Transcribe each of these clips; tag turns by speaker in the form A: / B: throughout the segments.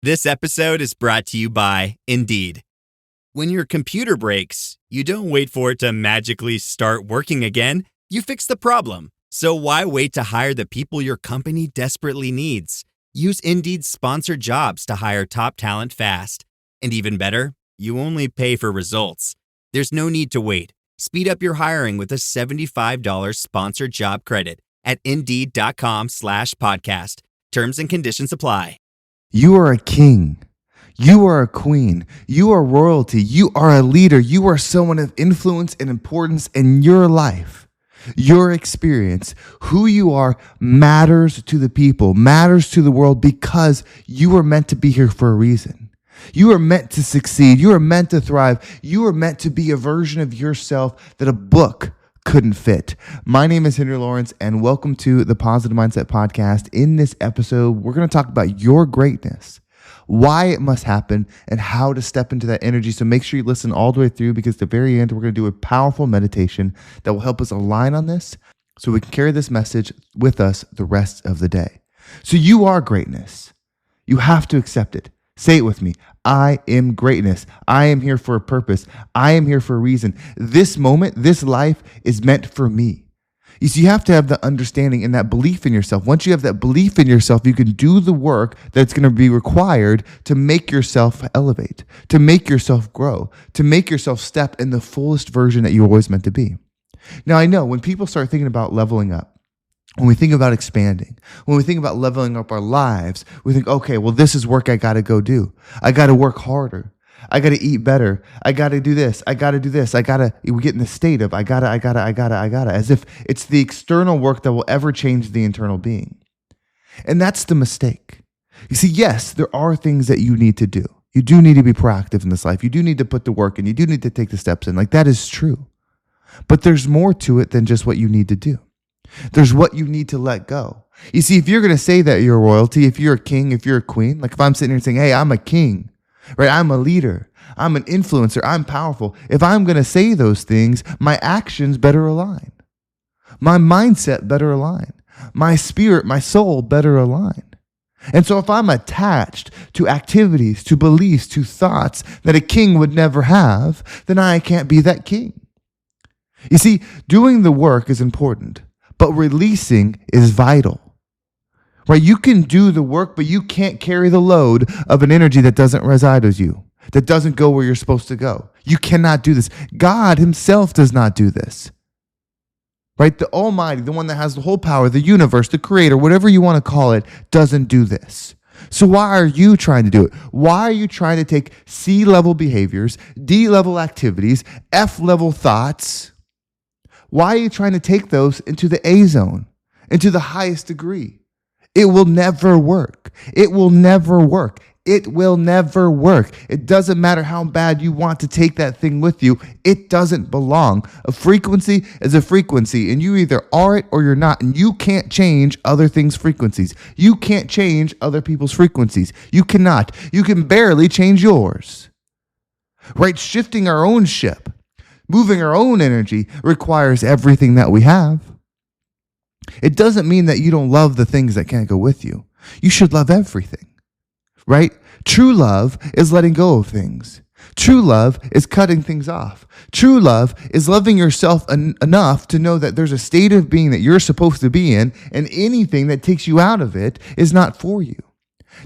A: This episode is brought to you by Indeed. When your computer breaks, you don't wait for it to magically start working again. You fix the problem. So why wait to hire the people your company desperately needs? Use Indeed's sponsored jobs to hire top talent fast. And even better, you only pay for results. There's no need to wait. Speed up your hiring with a $75 sponsored job credit at Indeed.com/podcast. Terms and conditions apply.
B: You are a king. You are a queen. You are royalty. You are a leader. You are someone of influence and importance in your life. Your experience, who you are, matters to the people, matters to the world, because you are meant to be here for a reason. You are meant to succeed. You are meant to thrive. You are meant to be a version of yourself that a book couldn't fit. My name is Henry Lawrence, and welcome to the Positive Mindset Podcast. In this episode, we're going to talk about your greatness, why it must happen, and how to step into that energy. So make sure you listen all the way through, because at the very end, we're going to do a powerful meditation that will help us align on this so we can carry this message with us the rest of the day. So you are greatness. You have to accept it. Say it with me. I am greatness. I am here for a purpose. I am here for a reason. This moment, this life is meant for me. You see, you have to have the understanding and that belief in yourself. Once you have that belief in yourself, you can do the work that's going to be required to make yourself elevate, to make yourself grow, to make yourself step in the fullest version that you were always meant to be. Now, I know when people start thinking about leveling up, when we think about expanding, when we think about leveling up our lives, we think, okay, well, this is work I got to go do. I got to work harder. I got to eat better. I got to do this. I got to do this. We get in the state of I gotta, as if it's the external work that will ever change the internal being. And that's the mistake. You see, yes, there are things that you need to do. You do need to be proactive in this life. You do need to put the work in. You do need to take the steps in. Like, that is true. But there's more to it than just what you need to do. There's what you need to let go. You see, if you're going to say that you're royalty, if you're a king, if you're a queen, like if I'm sitting here saying, hey, I'm a king, right? I'm a leader. I'm an influencer. I'm powerful. If I'm going to say those things, my actions better align. My mindset better align. My spirit, my soul better align. And so if I'm attached to activities, to beliefs, to thoughts that a king would never have, then I can't be that king. You see, doing the work is important, but releasing is vital, right? You can do the work, but you can't carry the load of an energy that doesn't reside with you, that doesn't go where you're supposed to go. You cannot do this. God himself does not do this, right? The Almighty, the one that has the whole power, the universe, the creator, whatever you want to call it, doesn't do this. So why are you trying to do it? Why are you trying to take C-level behaviors, D-level activities, F-level thoughts? Why are you trying to take those into the A zone, into the highest degree? It will never work. It will never work. It will never work. It doesn't matter how bad you want to take that thing with you. It doesn't belong. A frequency is a frequency, and you either are it or you're not, and you can't change other things' frequencies. You can't change other people's frequencies. You cannot. You can barely change yours, right? Shifting our own ship, moving our own energy requires everything that we have. It doesn't mean that you don't love the things that can't go with you. You should love everything, right? True love is letting go of things. True love is cutting things off. True love is loving yourself enough to know that there's a state of being that you're supposed to be in, and anything that takes you out of it is not for you.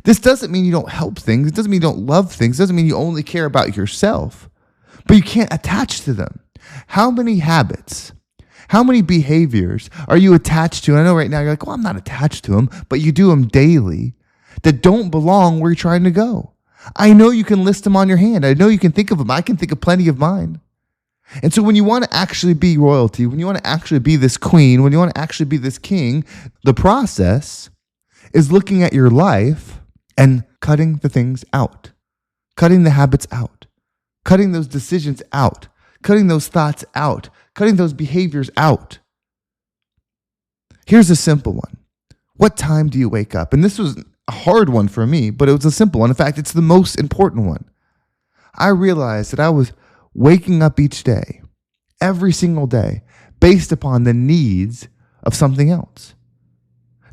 B: This doesn't mean you don't help things. It doesn't mean you don't love things. It doesn't mean you only care about yourself. But you can't attach to them. How many habits, how many behaviors are you attached to? And I know right now you're like, well, I'm not attached to them, but you do them daily that don't belong where you're trying to go. I know you can list them on your hand. I know you can think of them. I can think of plenty of mine. And so when you want to actually be royalty, when you want to actually be this queen, when you want to actually be this king, the process is looking at your life and cutting the things out, cutting the habits out, cutting those decisions out, cutting those thoughts out, cutting those behaviors out. Here's a simple one. What time do you wake up? And this was a hard one for me, but it was a simple one. In fact, it's the most important one. I realized that I was waking up each day, every single day, based upon the needs of something else.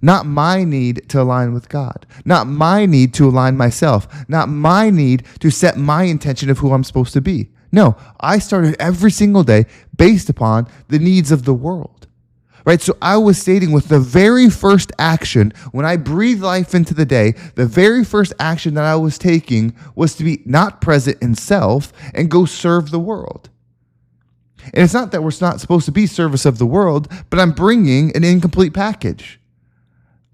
B: Not my need to align with God. Not my need to align myself. Not my need to set my intention of who I'm supposed to be. No, I started every single day based upon the needs of the world. Right? So I was stating with the very first action, when I breathed life into the day, the very first action that I was taking was to be not present in self and go serve the world. And it's not that we're not supposed to be service of the world, but I'm bringing an incomplete package.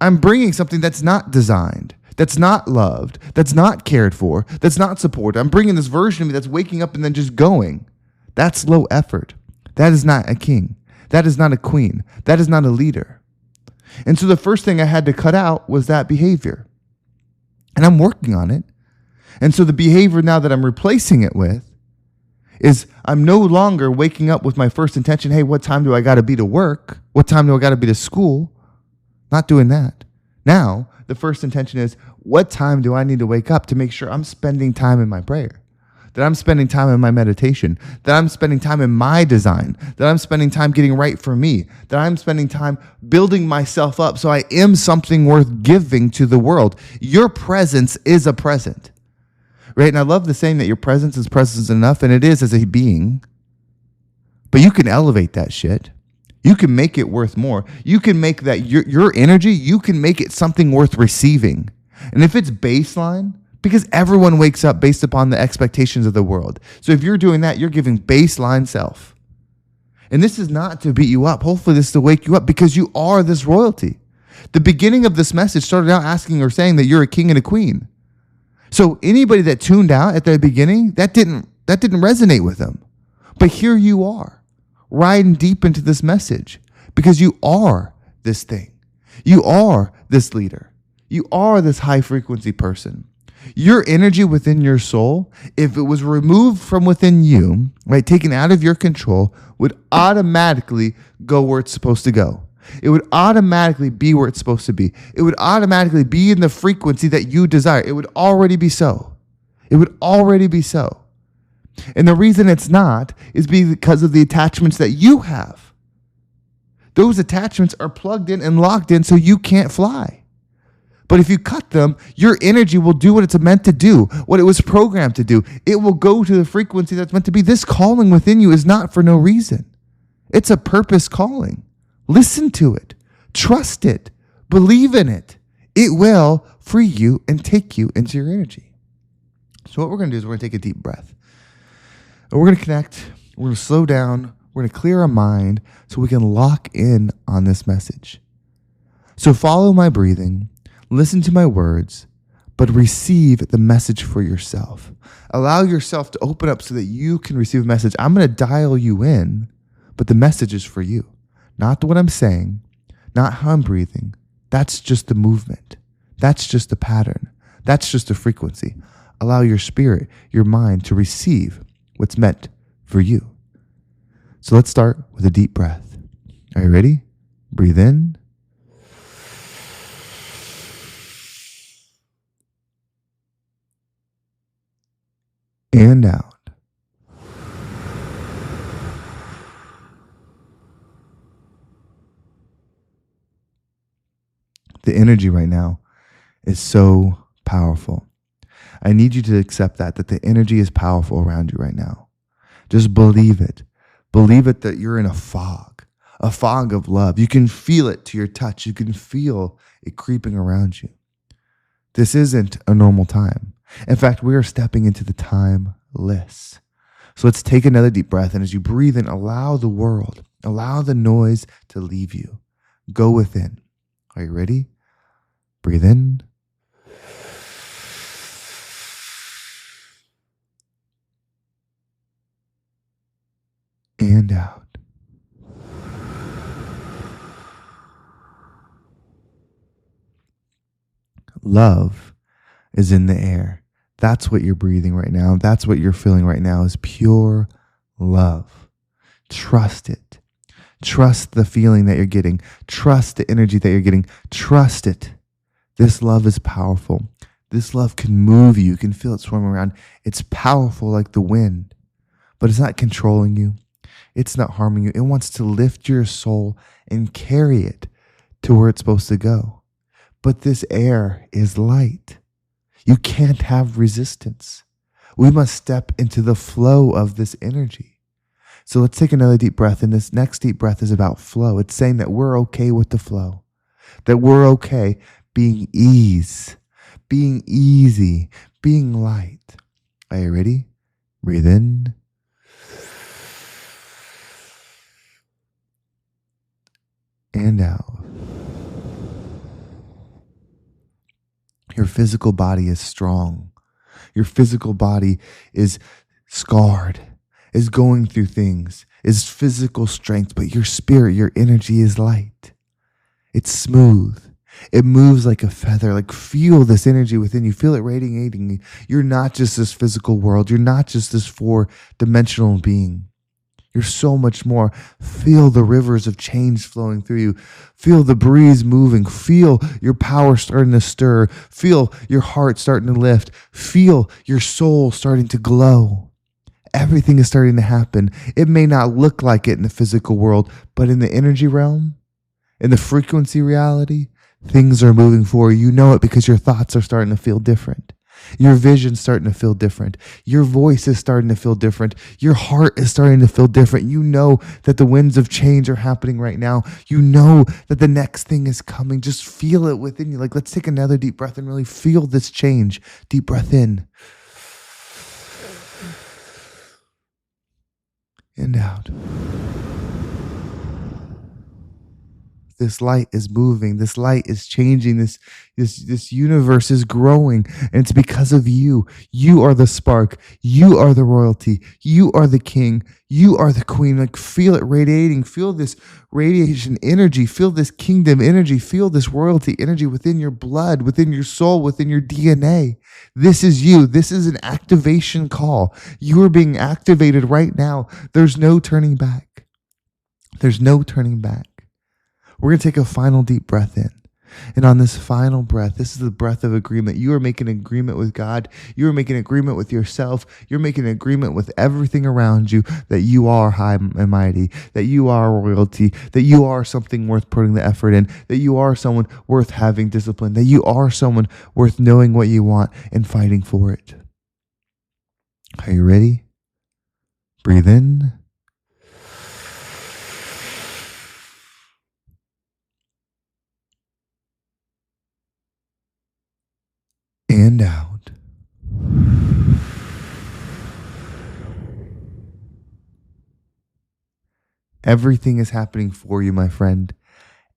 B: I'm bringing something that's not designed, that's not loved, that's not cared for, that's not supported. I'm bringing this version of me that's waking up and then just going. That's low effort. That is not a king. That is not a queen. That is not a leader. And so the first thing I had to cut out was that behavior. And I'm working on it. And so the behavior now that I'm replacing it with is I'm no longer waking up with my first intention, hey, what time do I got to be to work? What time do I got to be to school? Not doing that. Now, the first intention is, what time do I need to wake up to make sure I'm spending time in my prayer? That I'm spending time in my meditation, that I'm spending time in my design, that I'm spending time getting right for me, that I'm spending time building myself up so I am something worth giving to the world. Your presence is a present, right? And I love the saying that your presence is presence enough, and it is as a being, but you can elevate that shit. You can make it worth more. You can make that your energy, you can make it something worth receiving. And if it's baseline, because everyone wakes up based upon the expectations of the world. So if you're doing that, you're giving baseline self. And this is not to beat you up. Hopefully this is to wake you up because you are this royalty. The beginning of this message started out asking or saying that you're a king and a queen. So anybody that tuned out at the beginning, that didn't resonate with them. But here you are, riding deep into this message because you are this thing. You are this leader. You are this high frequency person. Your energy within your soul, if it was removed from within you, right, taken out of your control, would automatically go where it's supposed to go. It would automatically be where it's supposed to be. It would automatically be in the frequency that you desire. It would already be so. It would already be so. And the reason it's not is because of the attachments that you have. Those attachments are plugged in and locked in so you can't fly. But if you cut them, your energy will do what it's meant to do, what it was programmed to do. It will go to the frequency that's meant to be. This calling within you is not for no reason. It's a purpose calling. Listen to it. Trust it. Believe in it. It will free you and take you into your energy. So what we're going to do is we're going to take a deep breath. And we're going to connect. We're going to slow down. We're going to clear our mind so we can lock in on this message. So follow my breathing. Listen to my words, but receive the message for yourself. Allow yourself to open up so that you can receive a message. I'm going to dial you in, but the message is for you. Not what I'm saying, not how I'm breathing. That's just the movement. That's just the pattern. That's just a frequency. Allow your spirit, your mind to receive what's meant for you. So let's start with a deep breath. Are you ready? Breathe in. And out. The energy right now is so powerful. I need you to accept that the energy is powerful around you right now. Just believe it. Believe it that you're in a fog of love. You can feel it to your touch. You can feel it creeping around you. This isn't a normal time. In fact, we are stepping into the timeless. So let's take another deep breath. And as you breathe in, allow the world, allow the noise to leave you. Go within. Are you ready? Breathe in. And out. Love is in the air. That's what you're breathing right now. That's what you're feeling right now is pure love. Trust it. Trust the feeling that you're getting. Trust the energy that you're getting. Trust it. This love is powerful. This love can move you. You can feel it swarming around. It's powerful like the wind, but it's not controlling you. It's not harming you. It wants to lift your soul and carry it to where it's supposed to go. but this air is light. You can't have resistance. We must step into the flow of this energy. So let's take another deep breath. And this next deep breath is about flow. It's saying that we're okay with the flow, that we're okay being being easy, being light. Are you ready? Breathe in. And out. Your physical body is strong. Your physical body is scarred, is going through things, is physical strength, but your spirit, your energy is light. It's smooth. It moves like a feather. Like, feel this energy within you. Feel it radiating you. You're not just this physical world. You're not just this four-dimensional being. You're so much more. Feel the rivers of change flowing through you. Feel the breeze moving. Feel your power starting to stir. Feel your heart starting to lift. Feel your soul starting to glow. Everything is starting to happen. It may not look like it in the physical world, but in the energy realm, in the frequency reality, things are moving forward. You know it because your thoughts are starting to feel different. Your vision's starting to feel different. Your voice is starting to feel different. Your heart is starting to feel different. You know that the winds of change are happening right now. You know that the next thing is coming. Just feel it within you. Like, let's take another deep breath and really feel this change. Deep breath in. And out. This light is moving. This light is changing. This universe is growing. And it's because of you. You are the spark. You are the royalty. You are the king. You are the queen. Like, feel it radiating. Feel this radiation energy. Feel this kingdom energy. Feel this royalty energy within your blood, within your soul, within your DNA. This is you. This is an activation call. You are being activated right now. There's no turning back. There's no turning back. We're going to take a final deep breath in. And on this final breath, this is the breath of agreement. You are making an agreement with God. You are making an agreement with yourself. You're making an agreement with everything around you that you are high and mighty, that you are royalty, that you are something worth putting the effort in, that you are someone worth having discipline, that you are someone worth knowing what you want and fighting for it. Are you ready? Breathe in. And out. Everything is happening for you, my friend.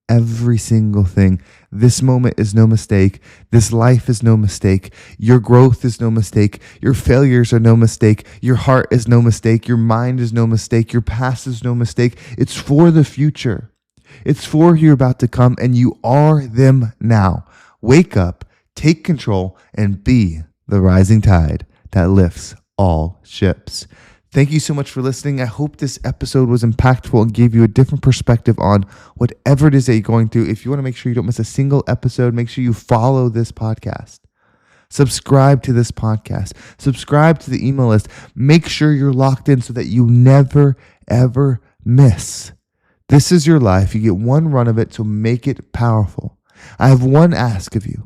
B: Every single thing. This moment is no mistake. This life is no mistake. Your growth is no mistake. Your failures are no mistake. Your heart is no mistake. Your mind is no mistake. Your past is no mistake. It's for the future. It's for you're about to come, and you are them now. Wake up. Take control and be the rising tide that lifts all ships. Thank you so much for listening. I hope this episode was impactful and gave you a different perspective on whatever it is that you're going through. If you want to make sure you don't miss a single episode, make sure you follow this podcast. Subscribe to this podcast. Subscribe to the email list. Make sure you're locked in so that you never, ever miss. This is your life. You get one run of it, so make it powerful. I have one ask of you.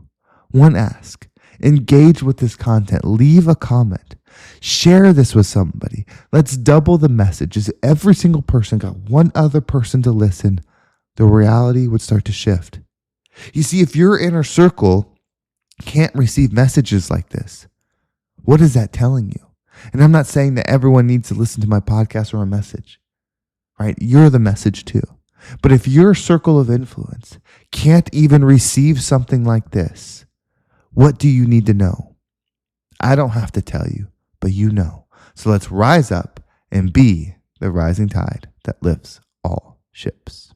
B: One ask. Engage with this content. Leave a comment. Share this with somebody. Let's double the messages. If every single person got one other person to listen, the reality would start to shift. You see, if your inner circle can't receive messages like this, what is that telling you? And I'm not saying that everyone needs to listen to my podcast or my message, right? You're the message too. But if your circle of influence can't even receive something like this, what do you need to know? I don't have to tell you, but you know. So let's rise up and be the rising tide that lifts all ships.